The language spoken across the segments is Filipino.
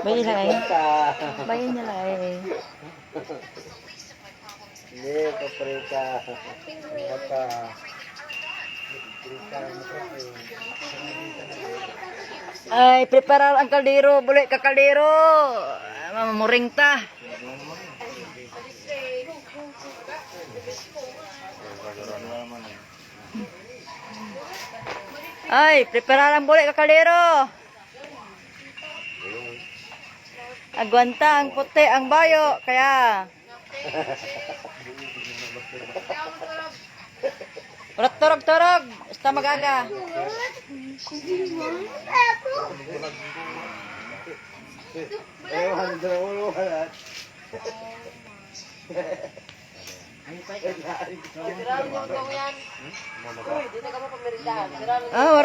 Bayin na eh. Bayin niya lang eh. Hindi, paprika. Baka. Ay, prepare ang kaldero. Buli ka kaldero. Mamuring ta. Ay, prepare ang buli ka kaldero. Agwanta ang puti ang bayo. Kaya... Urat torog-torog. Basta magaga.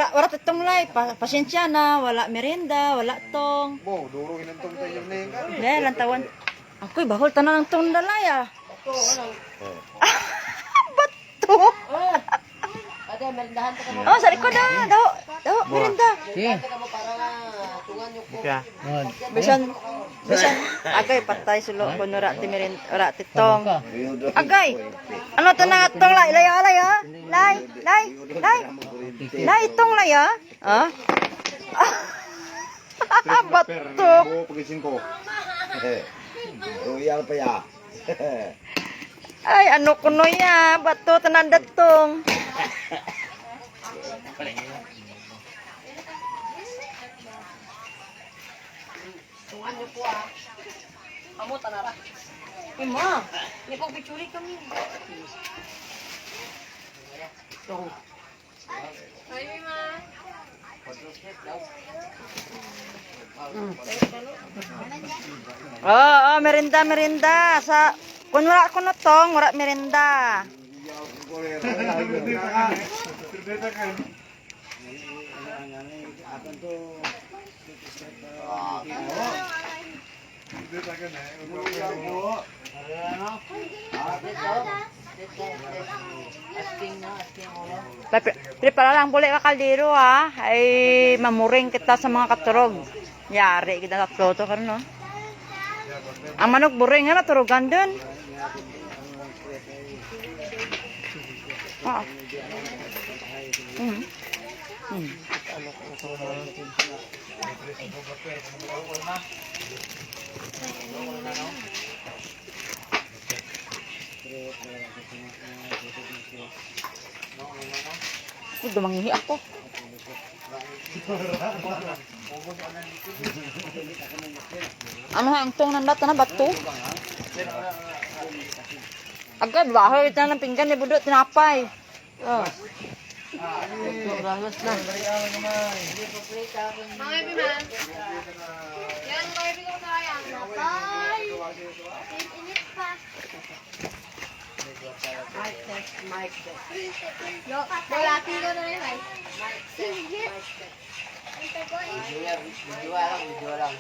Wala itong lay. Pasensya na. Wala merienda. Wala tong. Durungin ang tong tayo na Dahil lantawan. Ako'y bahol tanan ng tong dalay ah. Bato. Oh, sa likod na. Daw, merienda. Bisan, agay, patay sulo ko no rati merienda, rati tong. Agay, ano to na tong lay, alay ha? Lay, tong lay ha? Ha? Bato. Pagising ko. Royal pa ya. Ay, ano kuno ya? Bato tanan datong. Tungan niyo po ah. Amo tanara. Ma, ni pag picture kami. Ay, ma. Merienda. Sa kun wala kuno tong, wala merienda. Prepara lang puli ka kaldero ha. Ay mamuring kita sa mga katurog. Yari kita sa ploto karon no. Ang manok buring na turugan dun. Ah. Dumanghi ako. Ano ang tong nandat na bato? Agad bahoy ito ng pinggan ni budot tinapay. Oh. Ramas na. Mga biman. Yan mga bigo ko sayang. Bye. Init pa. Mic test. Yo, bolati ko na rin ay. Mic test. Video lang.